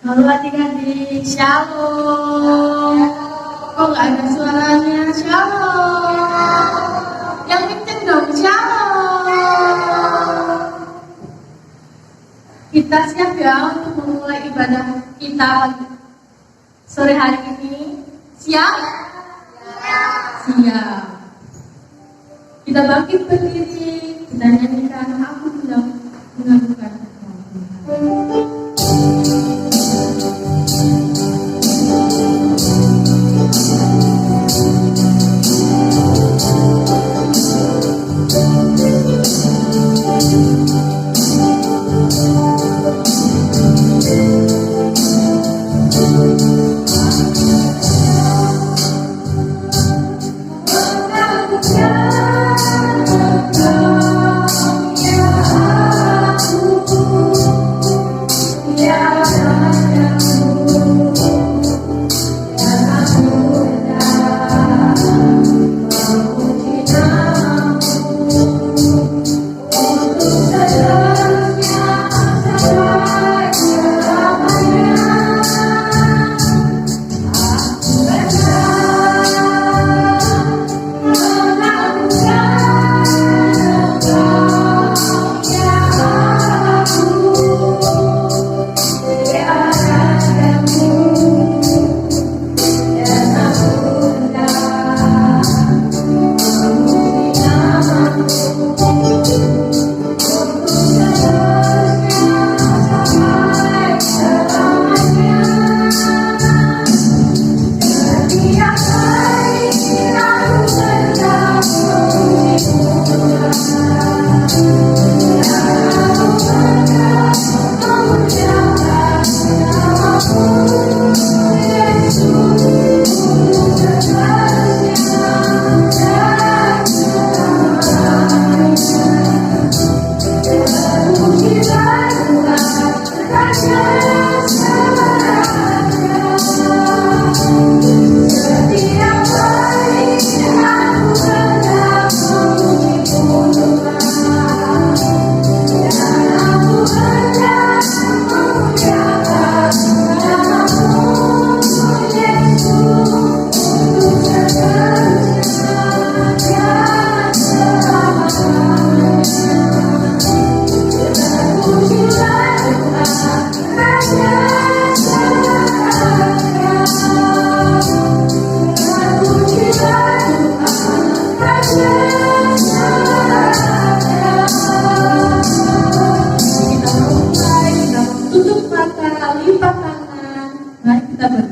Halo adik-adik, shalom. Kok nggak ada suaranya? Shalom. Yang kenceng dong, shalom. Kita siap ya untuk memulai ibadah kita sore hari ini. Siap? Siap. Kita bangkit berdiri, kita nyanyikan Aku Hendak Mengagungkan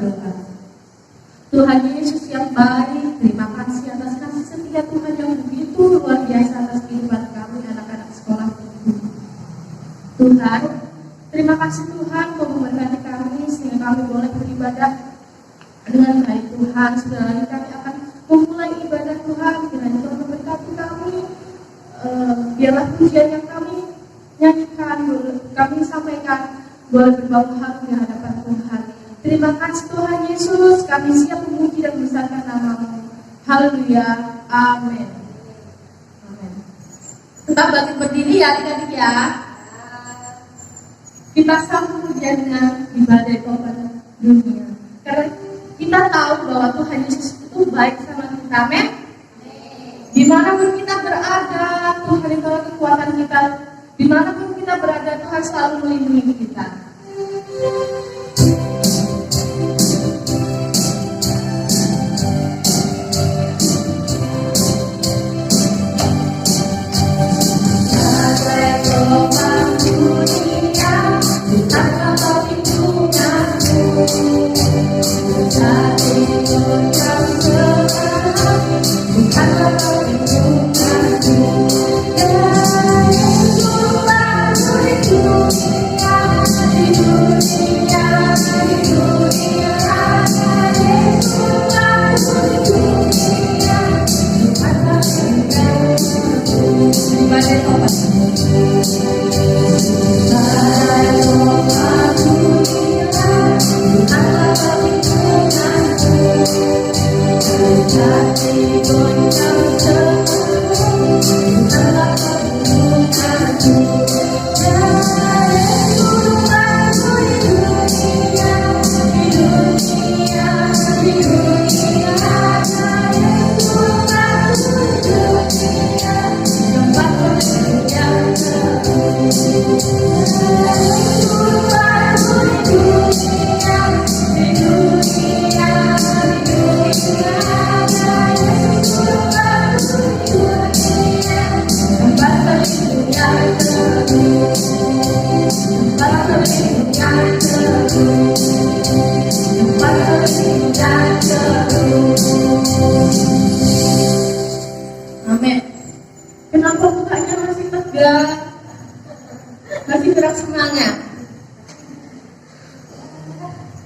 Tuhan. Tuhan Yesus yang baik, terima kasih atas kasih setia Tuhan yang begitu luar biasa atas kehidupan kami anak-anak sekolah ini. Tuhan, terima kasih Tuhan kau memberkati kami sehingga kami boleh beribadah dengan baik Tuhan. Sebentar lagi kami akan memulai ibadah Tuhan, kiranya Tuhan memberkati kami. Biarlah pujian yang kami nyanyikan, kami sampaikan boleh berbau harum di hadapan Tuhan. Terima kasih Tuhan Yesus, kami siap memuji dan membesarkan nama-Mu. Haleluya, amin. Amin. Tetap bangkit berdiri ya adik-adik ya. Kita sambung pujian dengan ibadah tobat dunia. Karena kita tahu bahwa Tuhan Yesus itu baik sama kita, amin. Dimanapun kita berada, Tuhan itu kekuatan kita. Dimanapun kita berada, Tuhan selalu melindungi kita. Yesus Amin. Kenapa mukanya masih tegak? Masih gerak semangat?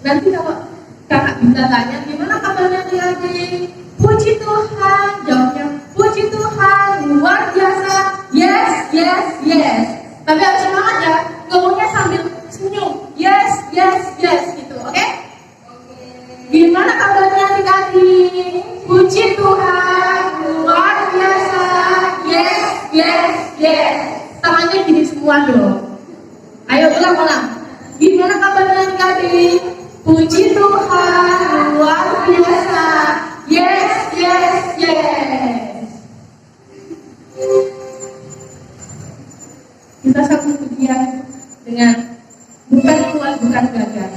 Nanti kalau kakak bisa tanya, gimana kabarnya adik-adik? Puji Tuhan, jawabnya puji Tuhan, luar biasa. Yes, yes, yes. Tapi harus semangat ya, ngomongnya sambil senyum. Yes, yes, yes, gitu, oke? Gimana kabarnya adik-adik? Puji Tuhan, luar biasa. Yes, yes, yes. Tangannya gini semua dong. Ayo ulang. Gimana kabarnya adik-adik? Puji Tuhan, luar biasa. Yes, yes, yes. Kita sambung pujian dengan bukan kuat, bukan gagal.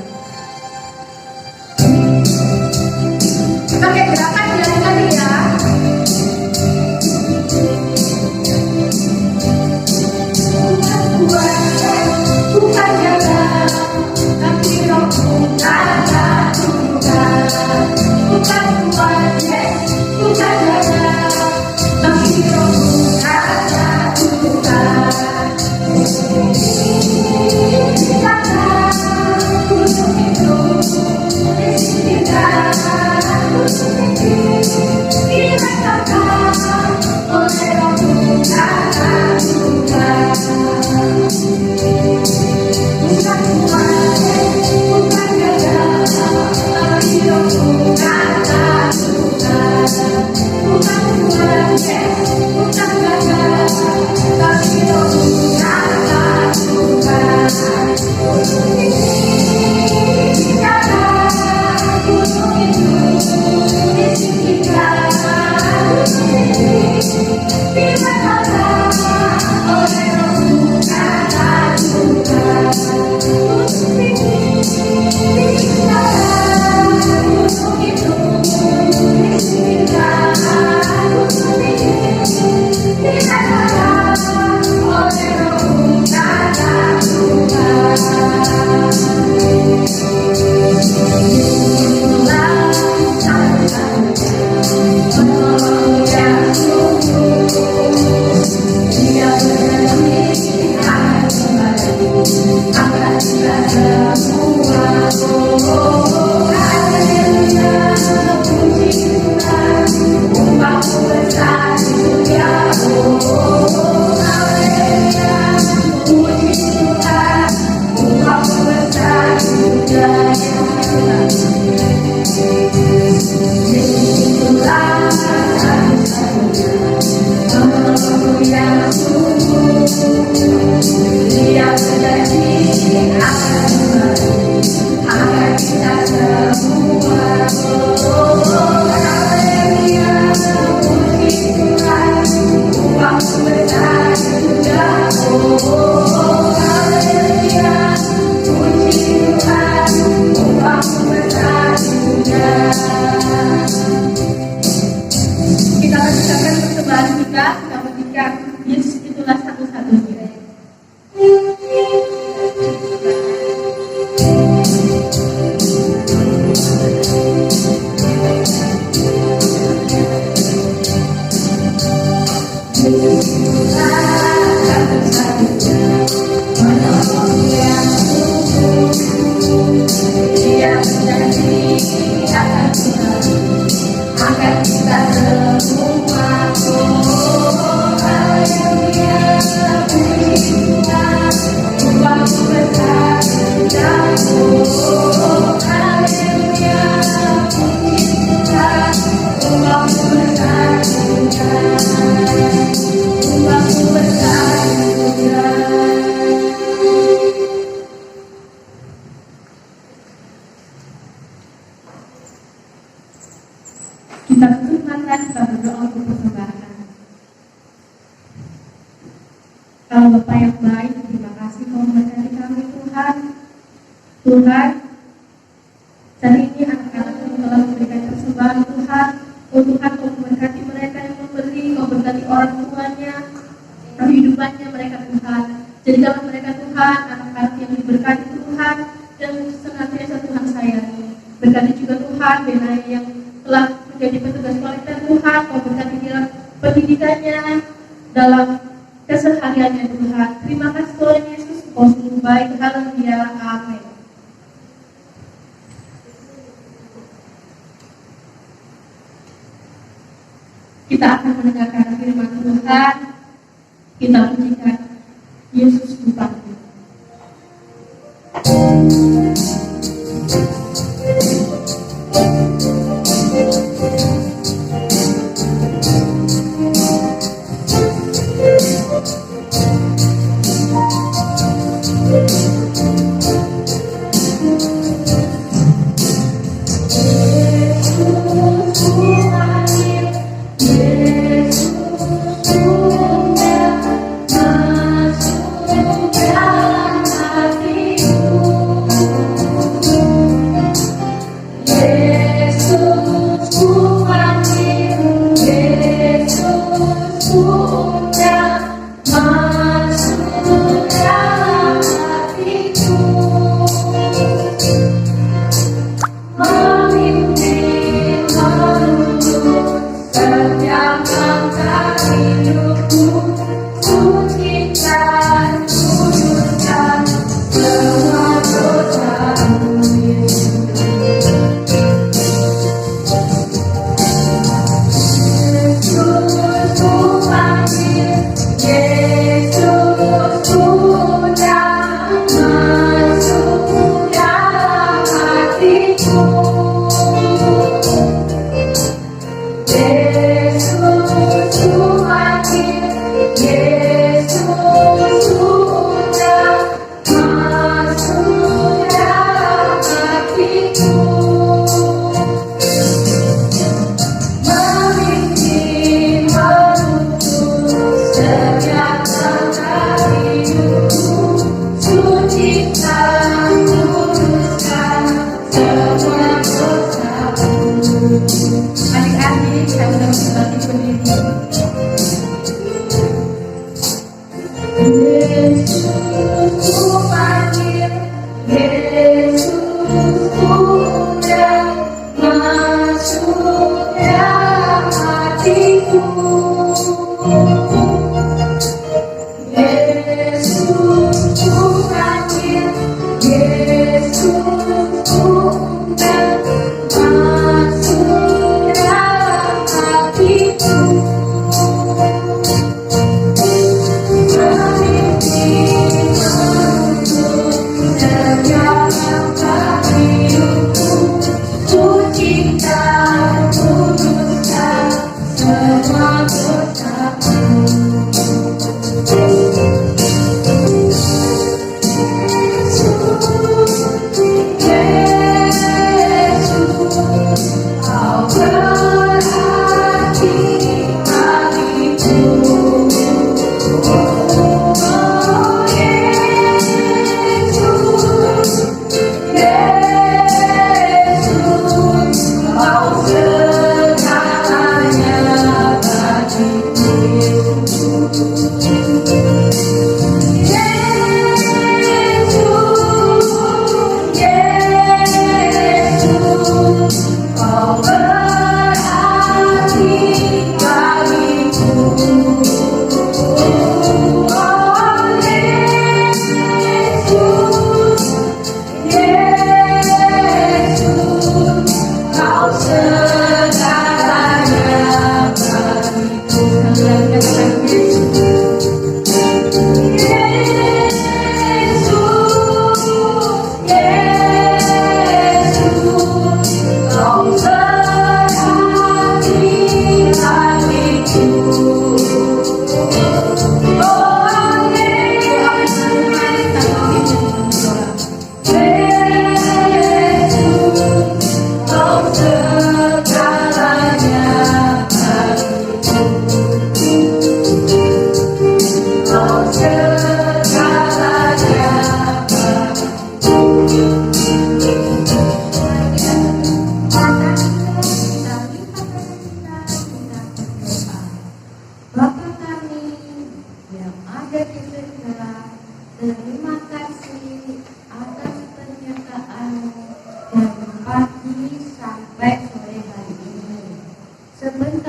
Pakai gerakan ya adik-adik ya. Bukan kuat, bukan gagal, tapi Rohmu ada Tuhan. Bukan kuat, bukan gagal, tapi Rohmu ada Tuhan. Gunung itu dirasakan oleh Rohmu ada Tuhan. Bukan kuat, bukan gagal, tapi Rohmu ada Tuhan. Bukan kuat, bukan gagal, tapi Rohmu ada Tuhan. Gunung ini jalan, gunung itu disingkirkan, gunung ini dirasakan oleh Rohmu ada Tuhan. Gunung ini disingkirkan, gunung itu disingkirkan, gunung ini dirasakan oleh Rohmu ada Tuhan. Itulah satu-satunya penolong yang sungguh. Dia berjanji akan kembali, akan kita semua. Oh, haleluya, puji Tuhan, upahmu besar di surga. Oh, haleluya, puji Tuhan, upahmu besar di surga. Itulah satu-satunya penolong yang sungguh. Dia berjanji akan kembali, akan kita semua. Oh, haleluya, puji Tuhan, upahmu besar di surga. Oh, haleluya, puji Tuhan, upahmu besar di surga. Kita lanjutkan persembahan kita berikan Yesus itulah satu-satunya. Hallelujah, Kita tutup mata, kita berdoa untuk persembahan. Kalau Bapak yang baik, terima kasih kau memberkati kami Tuhan. Tuhan, saat ini anak-anak yang telah memberikan persembahan Tuhan, Tuhan kau memberkati mereka yang memberi, kau berkati orang tuanya, kehidupannya mereka Tuhan. Jadikanlah mereka Tuhan, anak-anak yang diberkati Tuhan, dan senantiasa Tuhan sayangi. Berkati juga Tuhan, Benai yang telah menjadi petugas kolektor Tuhan, kau berkati dalam pendidikannya, dalam kesehariannya Tuhan. Terima kasih Tuhan Yesus, kau sungguh baik, haleluya, amin. Kita akan mendengarkan firman Tuhan, kita pujikan Yesus Tuhan.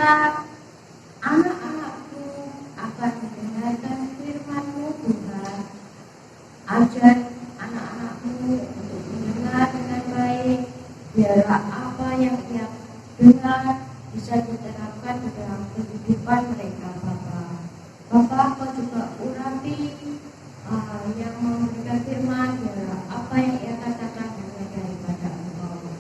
Sebab anak-anakku akan mendengarkan firman-Mu Tuhan. Ajar anak-anakmu untuk mendengar dengan baik, biarlah apa yang ia dengar bisa diterapkan di dalam kehidupan mereka, Bapa. Bapa, Kau juga urapi yang memberikan firman, biarlah apa yang ia katakan hanya daripada Engkau.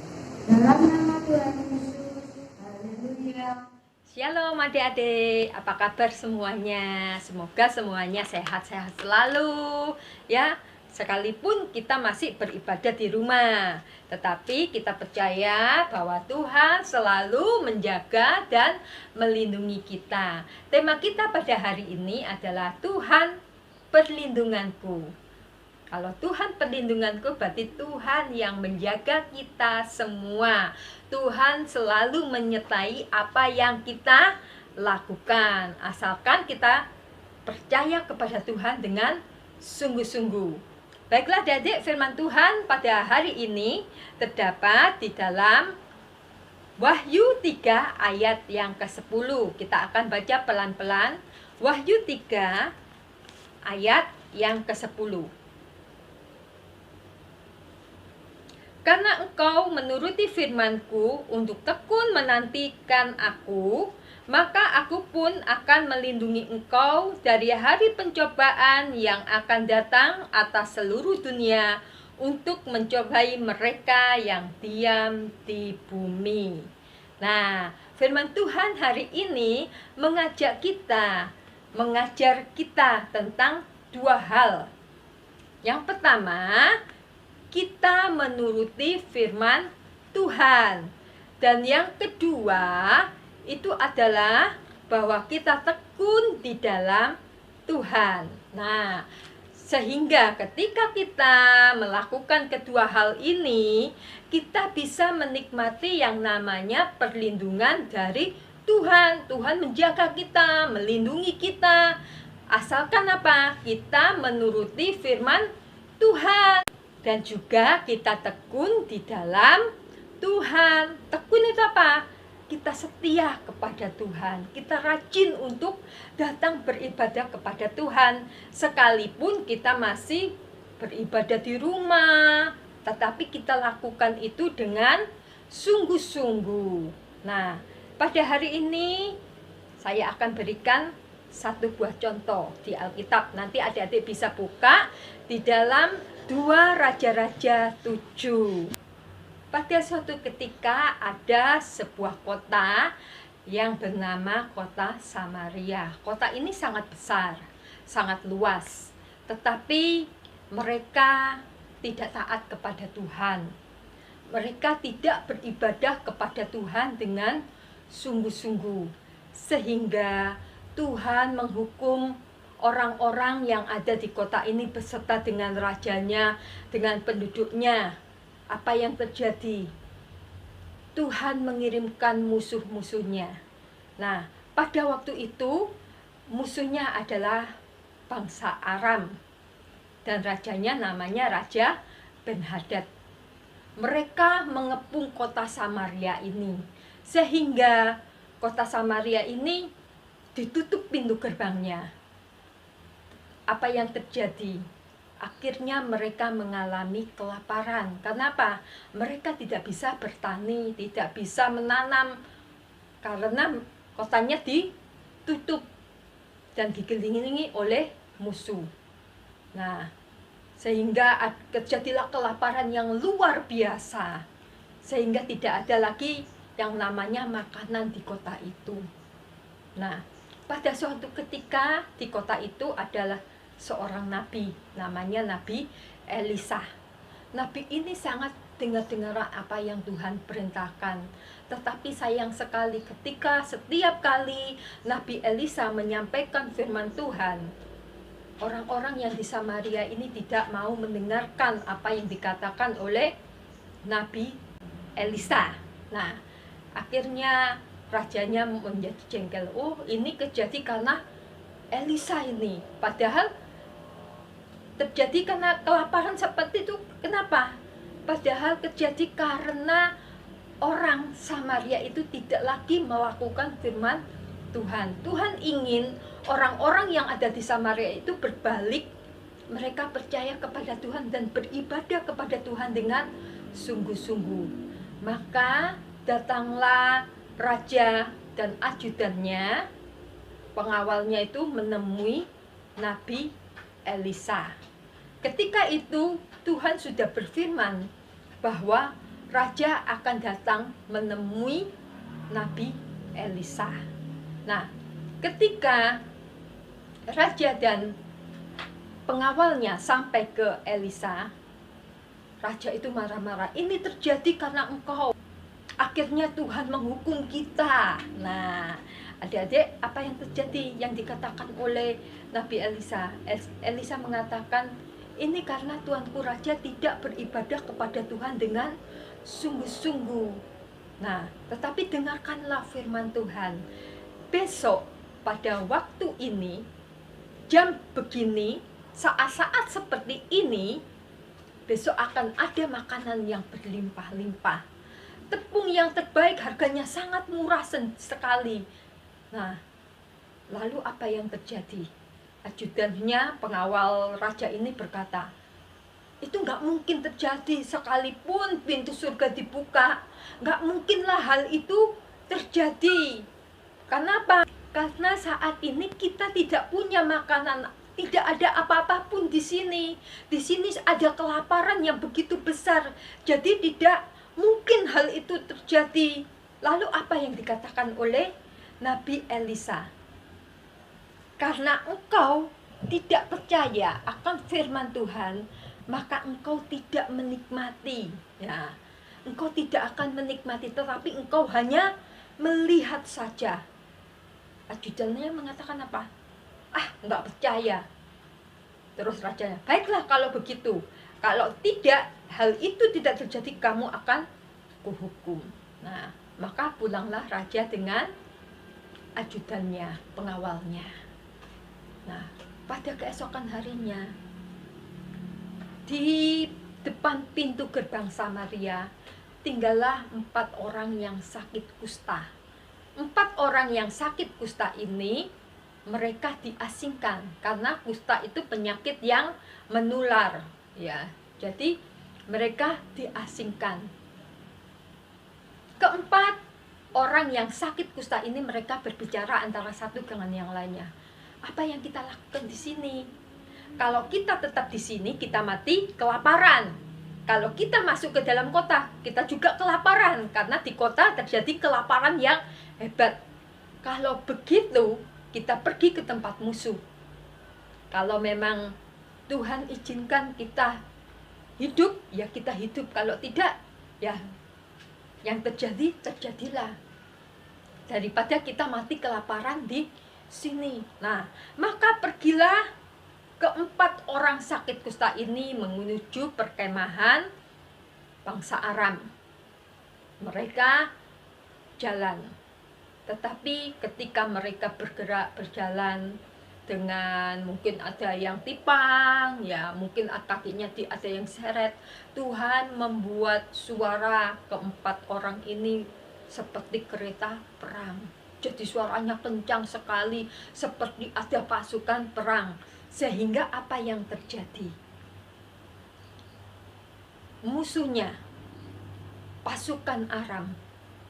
Dalam nama Tuhan Yesus, haleluya. Shalom adik-adik, apa kabar semuanya? Semoga semuanya sehat-sehat selalu ya. Sekalipun kita masih beribadah di rumah, tetapi kita percaya bahwa Tuhan selalu menjaga dan melindungi kita. Tema kita pada hari ini adalah Tuhan perlindunganku. Kalau Tuhan perlindunganku, berarti Tuhan yang menjaga kita semua. Tuhan selalu menyertai apa yang kita lakukan, asalkan kita percaya kepada Tuhan dengan sungguh-sungguh. Baiklah adik-adik, firman Tuhan pada hari ini terdapat di dalam Wahyu 3 ayat yang ke-10. Kita akan baca pelan-pelan. Wahyu 3 ayat yang ke-10. Karena engkau menuruti firman-Ku untuk tekun menantikan Aku, maka Aku pun akan melindungi engkau dari hari pencobaan yang akan datang atas seluruh dunia untuk mencobai mereka yang diam di bumi. Nah, firman Tuhan hari ini mengajar kita tentang dua hal. Yang pertama, kita menuruti firman Tuhan. Dan yang kedua, itu adalah bahwa kita tekun di dalam Tuhan. Nah, sehingga ketika kita melakukan kedua hal ini, kita bisa menikmati yang namanya perlindungan dari Tuhan. Tuhan menjaga kita, melindungi kita. Asalkan apa? Kita menuruti firman Tuhan. Dan juga kita tekun di dalam Tuhan. Tekun itu apa? Kita setia kepada Tuhan. Kita rajin untuk datang beribadah kepada Tuhan. Sekalipun kita masih beribadah di rumah, tetapi kita lakukan itu dengan sungguh-sungguh. Nah, pada hari ini saya akan berikan satu buah contoh di Alkitab. Nanti adik-adik bisa buka di dalam 2 Raja-Raja 7. Pada suatu ketika ada sebuah kota yang bernama kota Samaria. Kota ini sangat besar, sangat luas. Tetapi mereka tidak taat kepada Tuhan. Mereka tidak beribadah kepada Tuhan dengan sungguh-sungguh. Sehingga Tuhan menghukum orang-orang yang ada di kota ini beserta dengan rajanya, dengan penduduknya. Apa yang terjadi? Tuhan mengirimkan musuh-musuhnya. Nah, pada waktu itu musuhnya adalah bangsa Aram. Dan rajanya namanya Raja Ben-Hadad. Mereka mengepung kota Samaria ini. Sehingga kota Samaria ini ditutup pintu gerbangnya. Apa yang terjadi? Akhirnya mereka mengalami kelaparan. Kenapa? Mereka tidak bisa bertani, tidak bisa menanam karena kotanya ditutup dan dikelilingi oleh musuh. Nah, sehingga terjadilah kelaparan yang luar biasa. Sehingga tidak ada lagi yang namanya makanan di kota itu. Nah, pada suatu ketika di kota itu adalah seorang nabi, namanya Nabi Elisa. Nabi ini sangat dengar-dengar apa yang Tuhan perintahkan. Tetapi sayang sekali ketika setiap kali Nabi Elisa menyampaikan firman Tuhan, orang-orang yang di Samaria ini tidak mau mendengarkan apa yang dikatakan oleh Nabi Elisa. Nah, akhirnya rajanya menjadi jengkel. Oh, ini terjadi karena Elisa ini. Padahal terjadi karena kelaparan seperti itu. Kenapa? Padahal terjadi karena orang Samaria itu tidak lagi melakukan firman Tuhan. Tuhan ingin orang-orang yang ada di Samaria itu berbalik, mereka percaya kepada Tuhan dan beribadah kepada Tuhan dengan sungguh-sungguh. Maka datanglah raja dan ajudannya, pengawalnya itu menemui Nabi Elisa. Ketika itu Tuhan sudah berfirman bahwa raja akan datang menemui Nabi Elisa. Nah, ketika raja dan pengawalnya sampai ke Elisa, raja itu marah-marah. Ini terjadi karena engkau. Akhirnya Tuhan menghukum kita. Nah, adik-adik, apa yang terjadi yang dikatakan oleh Nabi Elisa? Elisa mengatakan, ini karena tuanku raja tidak beribadah kepada Tuhan dengan sungguh-sungguh. Nah, tetapi dengarkanlah firman Tuhan. Besok pada waktu ini, jam begini, saat-saat seperti ini, besok akan ada makanan yang berlimpah-limpah. Tepung yang terbaik harganya sangat murah sekali. Nah, lalu apa yang terjadi? Ajudannya, pengawal raja ini berkata, itu nggak mungkin terjadi sekalipun pintu surga dibuka. Nggak mungkinlah hal itu terjadi. Kenapa? Karena saat ini kita tidak punya makanan, tidak ada apa-apapun di sini. Di sini ada kelaparan yang begitu besar. Jadi tidak mungkin hal itu terjadi. Lalu apa yang dikatakan oleh Nabi Elisa? Karena engkau tidak percaya akan firman Tuhan, maka engkau tidak menikmati. Ya, engkau tidak akan menikmati, tetapi engkau hanya melihat saja. Ajudannya mengatakan apa? Enggak percaya. Terus rajanya, baiklah kalau begitu. Kalau tidak, hal itu tidak terjadi, kamu akan kuhukum. Nah, maka pulanglah raja dengan ajudannya, pengawalnya. Nah, pada keesokan harinya, di depan pintu gerbang Samaria, tinggallah 4 orang yang sakit kusta. 4 orang yang sakit kusta ini, mereka diasingkan karena kusta itu penyakit yang menular, ya. Jadi mereka diasingkan. Keempat orang yang sakit kusta ini, mereka berbicara antara satu dengan yang lainnya. Apa yang kita lakukan di sini? Kalau kita tetap di sini, kita mati kelaparan. Kalau kita masuk ke dalam kota, kita juga kelaparan karena di kota terjadi kelaparan yang hebat. Kalau begitu, kita pergi ke tempat musuh. Kalau memang Tuhan izinkan kita hidup, ya kita hidup. Kalau tidak, ya yang terjadi, terjadilah. Daripada kita mati kelaparan di sini. Nah, maka pergilah ke-4 orang sakit kusta ini menuju perkemahan bangsa Aram. Mereka jalan. Tetapi ketika mereka bergerak berjalan dengan mungkin ada yang tipang, ya mungkin kakinya ada yang seret, Tuhan membuat suara ke-4 orang ini seperti kereta perang. Jadi suaranya kencang sekali, seperti ada pasukan perang. Sehingga apa yang terjadi? Musuhnya, pasukan Aram,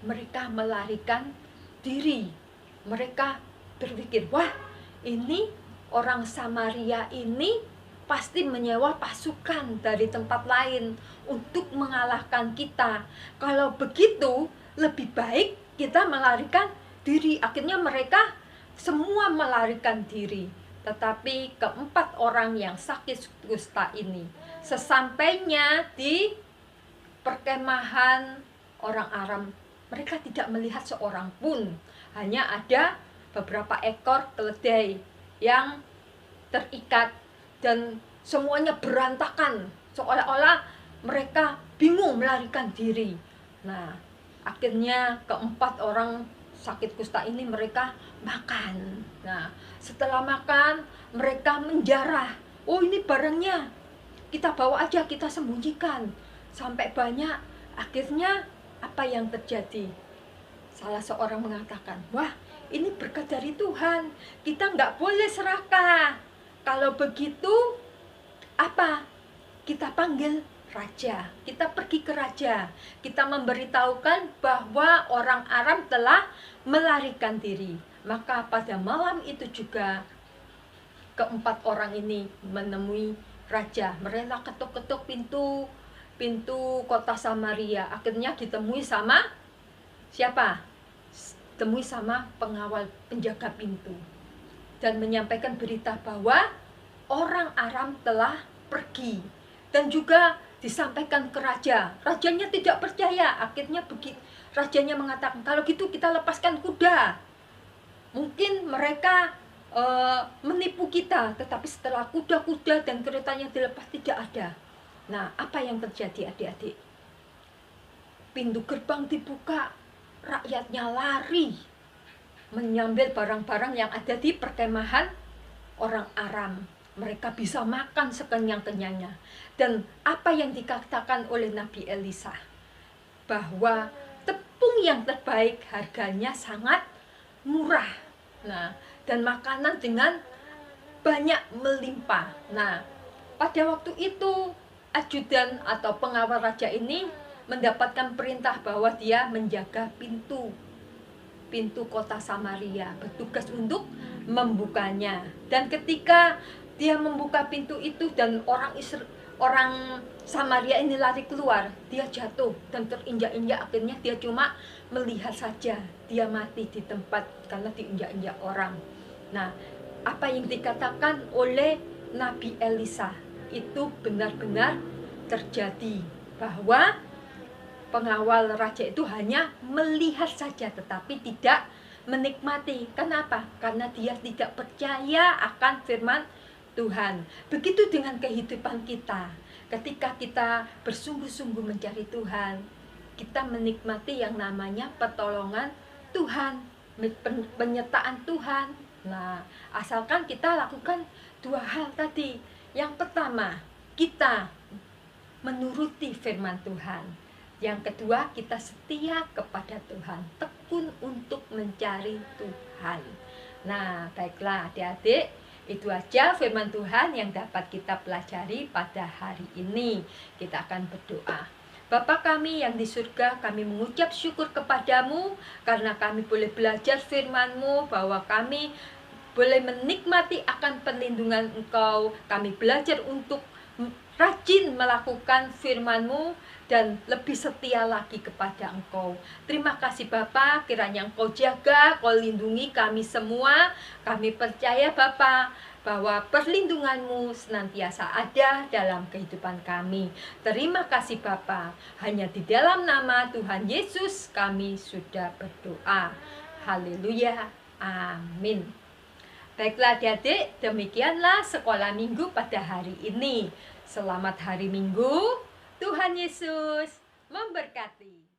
mereka melarikan diri. Mereka berpikir, wah, ini orang Samaria ini pasti menyewa pasukan dari tempat lain untuk mengalahkan kita. Kalau begitu, lebih baik kita melarikan diri. Akhirnya mereka semua melarikan diri. Tetapi ke-4 orang yang sakit kusta ini, sesampainya di perkemahan orang Aram, mereka tidak melihat seorang pun. Hanya ada beberapa ekor keledai yang terikat dan semuanya berantakan, seolah-olah mereka bingung melarikan diri. Nah, akhirnya ke-4 orang sakit kusta ini mereka makan. Nah, setelah makan mereka menjarah. Oh, ini barangnya, kita bawa aja, kita sembunyikan. Sampai banyak, akhirnya apa yang terjadi? Salah seorang mengatakan, wah ini berkat dari Tuhan, kita nggak boleh serakah. Kalau begitu, apa? Kita panggil raja, kita pergi ke raja, kita memberitahukan bahwa orang Aram telah melarikan diri. Maka pada malam itu juga keempat orang ini menemui raja. Mereka ketuk-ketuk pintu kota Samaria. Akhirnya ditemui sama siapa? Temui sama pengawal penjaga pintu dan menyampaikan berita bahwa orang Aram telah pergi, dan juga disampaikan ke raja. Rajanya tidak percaya. Akhirnya rajanya mengatakan, kalau gitu kita lepaskan kuda. Mungkin mereka menipu kita, tetapi setelah kuda-kuda dan keretanya dilepas tidak ada. Nah, apa yang terjadi adik-adik? Pintu gerbang dibuka, rakyatnya lari mengambil barang-barang yang ada di perkemahan orang Aram. Mereka bisa makan sekenyang-kenyangnya. Dan apa yang dikatakan oleh Nabi Elisa, bahwa tepung yang terbaik harganya sangat murah. Nah, dan makanan dengan banyak melimpah. Nah, pada waktu itu ajudan atau pengawal raja ini mendapatkan perintah bahwa dia menjaga pintu kota Samaria, bertugas untuk membukanya. Dan ketika dia membuka pintu itu dan orang Samaria ini lari keluar, dia jatuh dan terinjak-injak. Akhirnya dia cuma melihat saja, dia mati di tempat karena diinjak-injak orang. Nah, apa yang dikatakan oleh Nabi Elisa itu benar-benar terjadi, bahwa pengawal raja itu hanya melihat saja tetapi tidak menikmati. Kenapa? Karena dia tidak percaya akan firman Tuhan. Begitu dengan kehidupan kita. Ketika kita bersungguh-sungguh mencari Tuhan, kita menikmati yang namanya pertolongan Tuhan, penyertaan Tuhan. Nah, asalkan kita lakukan dua hal tadi. Yang pertama, kita menuruti firman Tuhan. Yang kedua, kita setia kepada Tuhan, tekun untuk mencari Tuhan. Nah, baiklah adik-adik, itu aja firman Tuhan yang dapat kita pelajari pada hari ini. Kita akan berdoa. Bapa kami yang di surga, kami mengucap syukur kepadamu karena kami boleh belajar firman-Mu, bahwa kami boleh menikmati akan perlindungan Engkau. Kami belajar untuk rajin melakukan firman-Mu dan lebih setia lagi kepada Engkau. Terima kasih Bapa, kiranya Engkau jaga, Engkau lindungi kami semua. Kami percaya Bapa bahwa perlindungan-Mu senantiasa ada dalam kehidupan kami. Terima kasih Bapa, hanya di dalam nama Tuhan Yesus kami sudah berdoa. Haleluya, amin. Baiklah adik-adik, demikianlah sekolah minggu pada hari ini. Selamat hari Minggu, Tuhan Yesus memberkati.